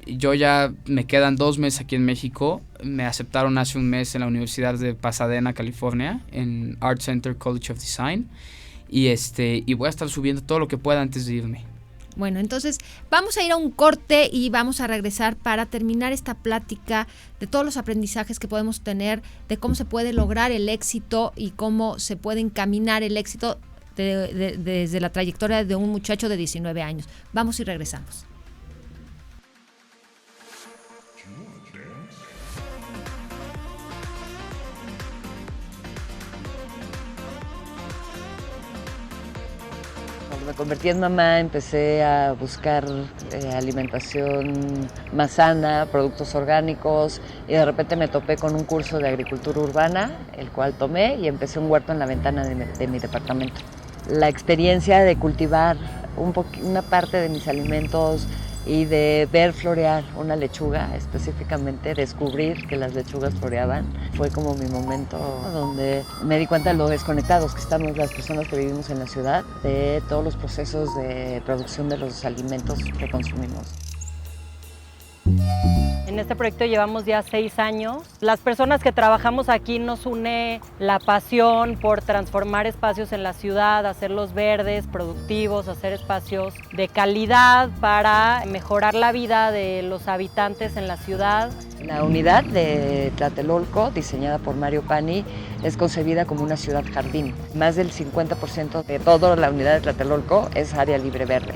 yo ya me quedan 2 meses aquí en México. Me aceptaron hace un mes en la Universidad de Pasadena, California, en Art Center College of Design. Y voy a estar subiendo todo lo que pueda antes de irme. Bueno, entonces vamos a ir a un corte y vamos a regresar para terminar esta plática de todos los aprendizajes que podemos tener, de cómo se puede lograr el éxito y cómo se puede encaminar el éxito desde la trayectoria de un muchacho de 19 años. Vamos y regresamos. Cuando me convertí en mamá empecé a buscar alimentación más sana, productos orgánicos, y de repente me topé con un curso de agricultura urbana, el cual tomé, y empecé un huerto en la ventana de mi departamento. La experiencia de cultivar una parte de mis alimentos y de ver florear una lechuga, específicamente descubrir que las lechugas floreaban, fue como mi momento donde me di cuenta de lo desconectados que estamos las personas que vivimos en la ciudad de todos los procesos de producción de los alimentos que consumimos. En este proyecto llevamos ya 6 años. Las personas que trabajamos aquí nos une la pasión por transformar espacios en la ciudad, hacerlos verdes, productivos, hacer espacios de calidad para mejorar la vida de los habitantes en la ciudad. La unidad de Tlatelolco, diseñada por Mario Pani, es concebida como una ciudad jardín. Más del 50% de toda la unidad de Tlatelolco es área libre verde.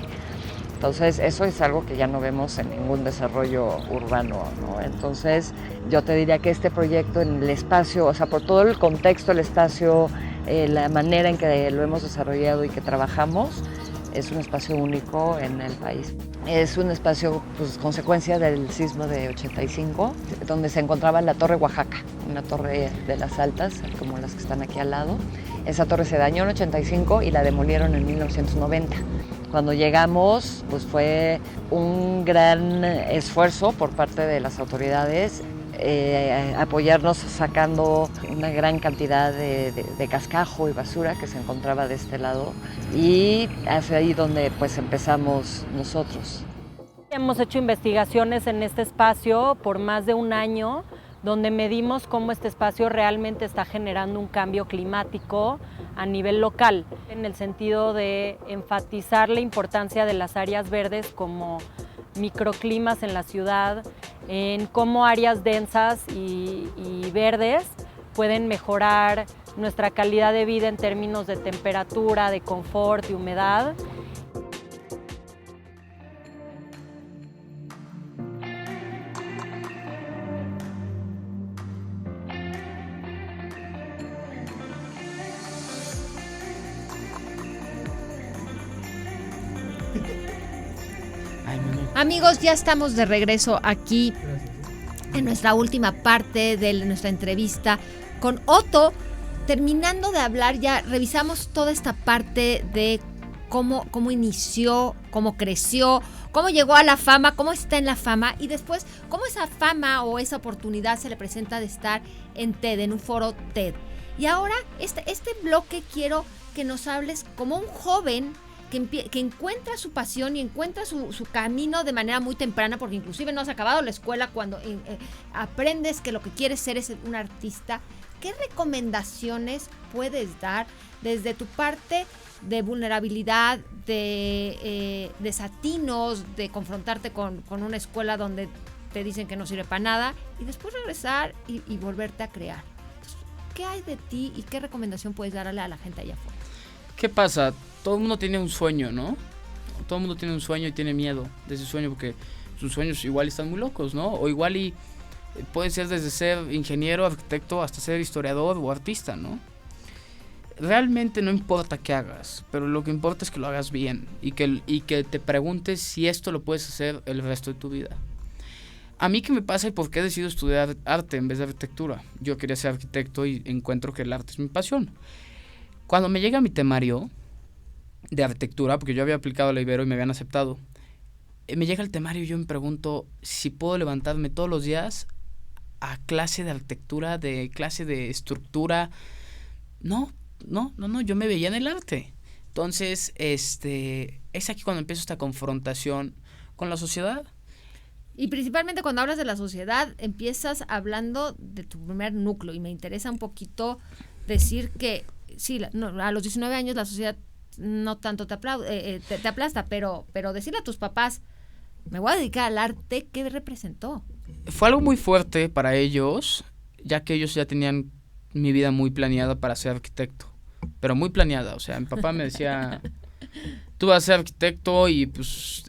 Entonces, eso es algo que ya no vemos en ningún desarrollo urbano, ¿no? Entonces, yo te diría que este proyecto en el espacio, o sea, por todo el contexto, el espacio, la manera en que lo hemos desarrollado y que trabajamos, es un espacio único en el país. Es un espacio, pues, consecuencia del sismo de 85, donde se encontraba la Torre Oaxaca, una torre de las altas, como las que están aquí al lado. Esa torre se dañó en 85 y la demolieron en 1990. Cuando llegamos, pues fue un gran esfuerzo por parte de las autoridades apoyarnos sacando una gran cantidad de cascajo y basura que se encontraba de este lado, y hacia ahí donde pues empezamos nosotros. Hemos hecho investigaciones en este espacio por más de un año, donde medimos cómo este espacio realmente está generando un cambio climático a nivel local, en el sentido de enfatizar la importancia de las áreas verdes como microclimas en la ciudad, en cómo áreas densas y verdes pueden mejorar nuestra calidad de vida en términos de temperatura, de confort, de humedad. Amigos, ya estamos de regreso aquí en nuestra última parte de nuestra entrevista con Otto. Terminando de hablar, ya revisamos toda esta parte de cómo inició, cómo creció, cómo llegó a la fama, cómo está en la fama, y después cómo esa fama o esa oportunidad se le presenta de estar en TED, en un foro TED. Y ahora, este bloque quiero que nos hables como un joven que encuentra su pasión y encuentra su camino de manera muy temprana, porque inclusive no has acabado la escuela cuando aprendes que lo que quieres ser es un artista. ¿Qué recomendaciones puedes dar desde tu parte de vulnerabilidad, de desatinos, de confrontarte con una escuela donde te dicen que no sirve para nada, y después regresar y volverte a crear? Entonces, ¿qué hay de ti y qué recomendación puedes darle a la gente allá afuera? ¿Qué pasa? Todo el mundo tiene un sueño, ¿no? Todo el mundo tiene un sueño y tiene miedo de ese sueño, porque sus sueños igual están muy locos, ¿no? O igual y puede ser desde ser ingeniero, arquitecto, hasta ser historiador o artista, ¿no? Realmente no importa qué hagas, pero lo que importa es que lo hagas bien y que te preguntes si esto lo puedes hacer el resto de tu vida. A mí, ¿qué me pasa y por qué he decidido estudiar arte en vez de arquitectura? Yo quería ser arquitecto y encuentro que el arte es mi pasión. Cuando me llega mi temario de arquitectura, porque yo había aplicado a la Ibero y me habían aceptado, me llega el temario y yo me pregunto si puedo levantarme todos los días a clase de arquitectura, de clase de estructura. No, yo me veía en el arte. Entonces, es aquí cuando empiezo esta confrontación con la sociedad. Y principalmente cuando hablas de la sociedad, empiezas hablando de tu primer núcleo, y me interesa un poquito decir que sí, a los 19 años la sociedad no tanto te aplasta, pero decirle a tus papás, me voy a dedicar al arte, ¿qué representó? Fue algo muy fuerte para ellos, ya que ellos ya tenían mi vida muy planeada para ser arquitecto. pero muy planeada. O sea, mi papá me decía, tú vas a ser arquitecto y pues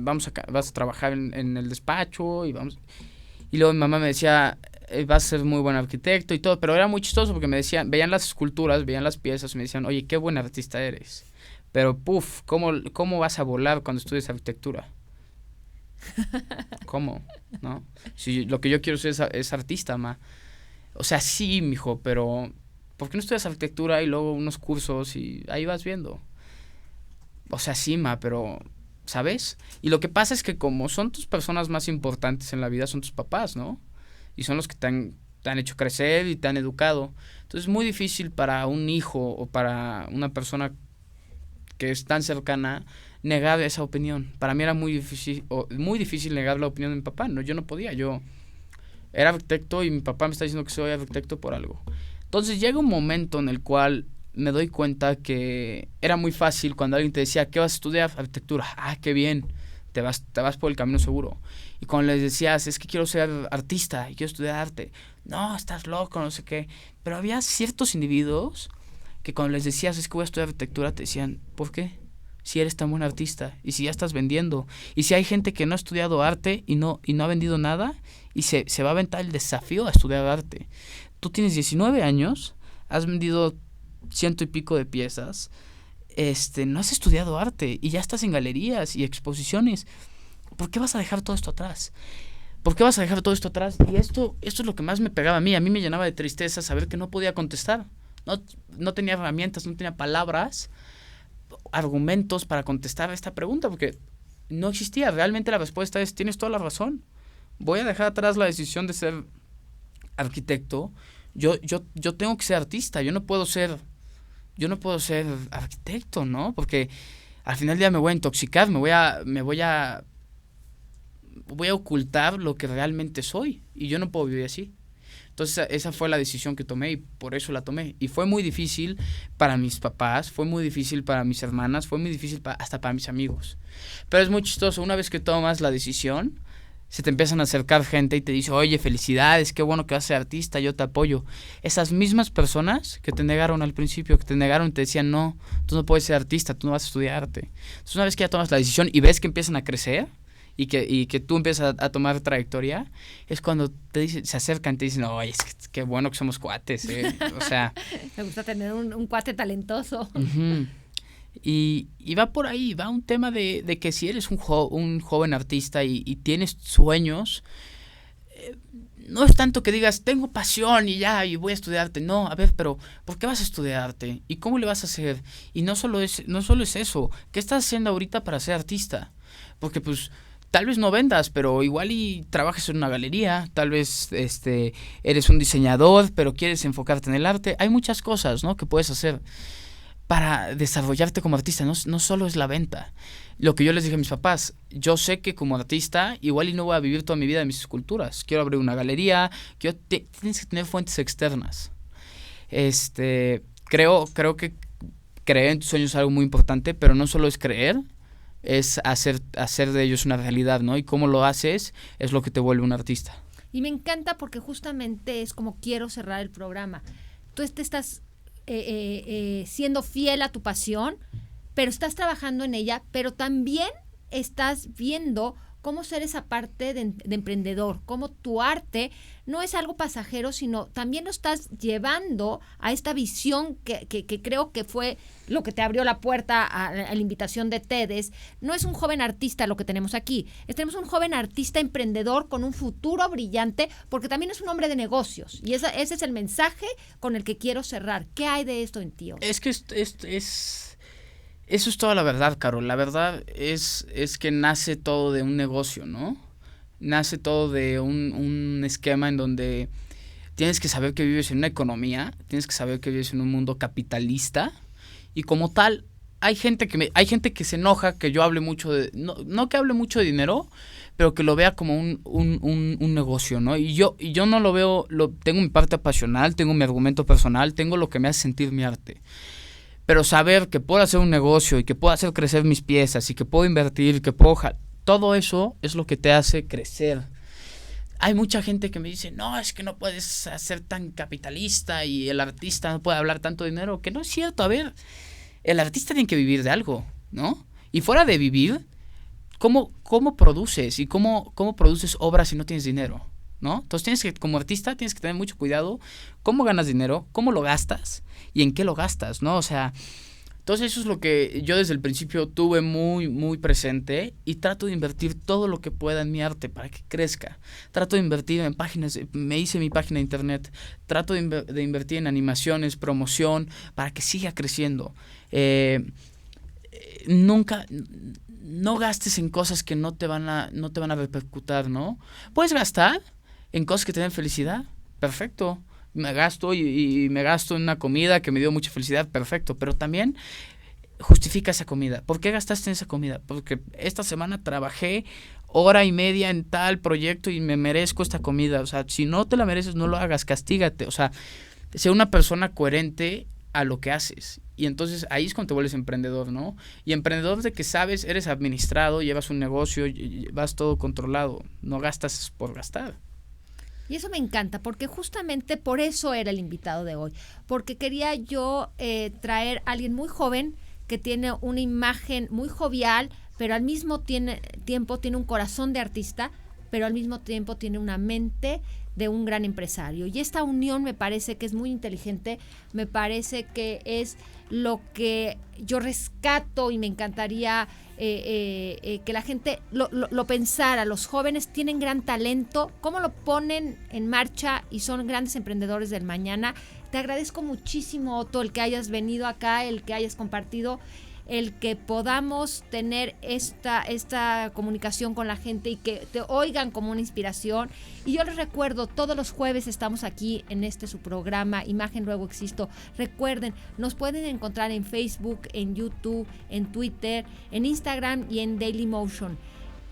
vas a trabajar en el despacho y vamos. Y luego mi mamá me decía, vas a ser muy buen arquitecto y todo, pero era muy chistoso porque me decían, veían las esculturas, veían las piezas y me decían, oye, qué buen artista eres. Pero, ¿cómo vas a volar cuando estudies arquitectura? ¿Cómo? ¿No? Si lo que yo quiero ser es artista, ma. O sea, sí, mijo, pero ¿por qué no estudias arquitectura y luego unos cursos y ahí vas viendo? O sea, sí, ma, pero, ¿sabes? Y lo que pasa es que como son tus personas más importantes en la vida, son tus papás, ¿no? Y son los que te han hecho crecer y te han educado. Entonces es muy difícil para un hijo o para una persona que es tan cercana negar esa opinión. Para mí era muy difícil negar la opinión de mi papá. No, yo no podía. Yo era arquitecto y mi papá me está diciendo que soy arquitecto por algo. Entonces llega un momento en el cual me doy cuenta que era muy fácil cuando alguien te decía, ¿qué vas a estudiar? Arquitectura. Ah, qué bien. Te vas por el camino seguro. Y cuando les decías, es que quiero ser artista y quiero estudiar arte. No, estás loco, no sé qué. Pero había ciertos individuos que cuando les decías, es que voy a estudiar arquitectura, te decían, ¿por qué? Si eres tan buen artista y si ya estás vendiendo. Y si hay gente que no ha estudiado arte y no ha vendido nada y se va a aventar el desafío a estudiar arte. Tú tienes 19 años, has vendido 100 y pico de piezas, no has estudiado arte y ya estás en galerías y exposiciones. ¿Por qué vas a dejar todo esto atrás? ¿Por qué vas a dejar todo esto atrás? Y esto es lo que más me pegaba a mí. A mí me llenaba de tristeza saber que no podía contestar. No tenía herramientas, no tenía palabras, argumentos para contestar esta pregunta, porque no existía. Realmente la respuesta es, tienes toda la razón. Voy a dejar atrás la decisión de ser arquitecto. Yo tengo que ser artista. Yo no puedo ser arquitecto, ¿no? Porque al final del día me voy a intoxicar, me voy a ocultar lo que realmente soy. Y yo no puedo vivir así. Entonces esa fue la decisión que tomé y por eso la tomé. Y fue muy difícil para mis papás, fue muy difícil para mis hermanas, fue muy difícil hasta para mis amigos. Pero es muy chistoso, una vez que tomas la decisión, se te empiezan a acercar gente y te dice, oye, felicidades, qué bueno que vas a ser artista, yo te apoyo. Esas mismas personas que te negaron al principio, que te negaron y te decían, no, tú no puedes ser artista, tú no vas a estudiar arte. Entonces una vez que ya tomas la decisión y ves que empiezan a crecer, y que tú empiezas a tomar trayectoria, es cuando se acercan y te dicen, oye, es que qué bueno que somos cuates, o sea... Me gusta tener un cuate talentoso. Uh-huh. Y va por ahí, va un tema de que si eres un joven artista y tienes sueños, no es tanto que digas, tengo pasión y ya, y voy a estudiar arte. No, a ver, pero ¿por qué vas a estudiar arte? ¿Y cómo le vas a hacer? Y no solo es eso, ¿qué estás haciendo ahorita para ser artista? Porque pues... Tal vez no vendas, pero igual y trabajes en una galería, tal vez eres un diseñador, pero quieres enfocarte en el arte. Hay muchas cosas, ¿no?, que puedes hacer para desarrollarte como artista, no solo es la venta. Lo que yo les dije a mis papás, yo sé que como artista igual y no voy a vivir toda mi vida de mis esculturas. Quiero abrir una galería, tienes que tener fuentes externas. Creo que creer en tus sueños es algo muy importante, pero no solo es creer, es hacer de ellos una realidad, ¿no? Y cómo lo haces es lo que te vuelve un artista. Y me encanta porque justamente es como quiero cerrar el programa. Tú te estás siendo fiel a tu pasión, pero estás trabajando en ella, pero también estás viendo cómo ser esa parte de emprendedor, cómo tu arte no es algo pasajero, sino también lo estás llevando a esta visión que creo que fue lo que te abrió la puerta a la invitación de TEDx. No es un joven artista lo que tenemos aquí, tenemos un joven artista emprendedor con un futuro brillante, porque también es un hombre de negocios, y ese es el mensaje con el que quiero cerrar. ¿Qué hay de esto en ti? Es que eso es toda la verdad, Carol. La verdad es que nace todo de un negocio, ¿no? Nace todo de un esquema en donde tienes que saber que vives en una economía, tienes que saber que vives en un mundo capitalista, y como tal, hay gente que se enoja que yo hable mucho de... No que hable mucho de dinero, pero que lo vea como un negocio, ¿no? Y yo no lo veo... Tengo mi parte pasional, tengo mi argumento personal, tengo lo que me hace sentir mi arte. Pero saber que puedo hacer un negocio y que puedo hacer crecer mis piezas y que puedo invertir, que puedo... Todo eso es lo que te hace crecer. hay mucha gente que me dice, no, es que no puedes ser tan capitalista y el artista no puede hablar tanto dinero, que no es cierto. A ver, el artista tiene que vivir de algo, ¿no? Y fuera de vivir, ¿cómo produces y cómo produces obras si no tienes dinero, ¿no? Entonces como artista tienes que tener mucho cuidado cómo ganas dinero, cómo lo gastas y en qué lo gastas, ¿no? O sea, entonces eso es lo que yo desde el principio tuve muy, muy presente y trato de invertir todo lo que pueda en mi arte para que crezca. Trato de invertir en páginas, me hice mi página de internet, trato de invertir en animaciones, promoción, para que siga creciendo. Nunca, no gastes en cosas que no te van a repercutir, ¿no? Puedes gastar en cosas que te den felicidad, perfecto. Me gasto y me gasto en una comida que me dio mucha felicidad, perfecto. Pero también justifica esa comida. ¿Por qué gastaste en esa comida? Porque esta semana trabajé hora y media en tal proyecto y me merezco esta comida. O sea, si no te la mereces, no lo hagas, castígate. O sea, sé una persona coherente a lo que haces. Y entonces ahí es cuando te vuelves emprendedor, ¿no? Y emprendedor de que sabes, eres administrado, llevas un negocio, vas todo controlado. No gastas por gastar. Y eso me encanta, porque justamente por eso era el invitado de hoy. Porque quería yo traer a alguien muy joven que tiene una imagen muy jovial, pero al mismo tiempo tiene un corazón de artista, pero al mismo tiempo tiene una mente de un gran empresario. Y esta unión me parece que es muy inteligente, me parece que es lo que yo rescato y me encantaría que la gente lo pensara. Los jóvenes tienen gran talento, cómo lo ponen en marcha y son grandes emprendedores del mañana. Te agradezco muchísimo, Otto, el que hayas venido acá, el que hayas compartido, el que podamos tener esta comunicación con la gente y que te oigan como una inspiración. Y yo les recuerdo, todos los jueves estamos aquí en su programa Imagen Luego Existo. Recuerden, nos pueden encontrar en Facebook, en YouTube, en Twitter, en Instagram y en Dailymotion.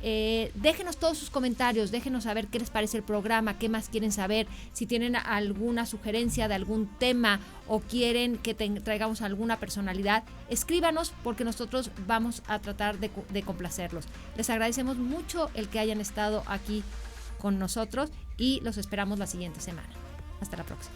Déjenos todos sus comentarios, déjenos saber qué les parece el programa, qué más quieren saber, si tienen alguna sugerencia de algún tema o quieren que traigamos alguna personalidad, escríbanos porque nosotros vamos a tratar de complacerlos. Les agradecemos mucho el que hayan estado aquí con nosotros y los esperamos la siguiente semana. Hasta la próxima.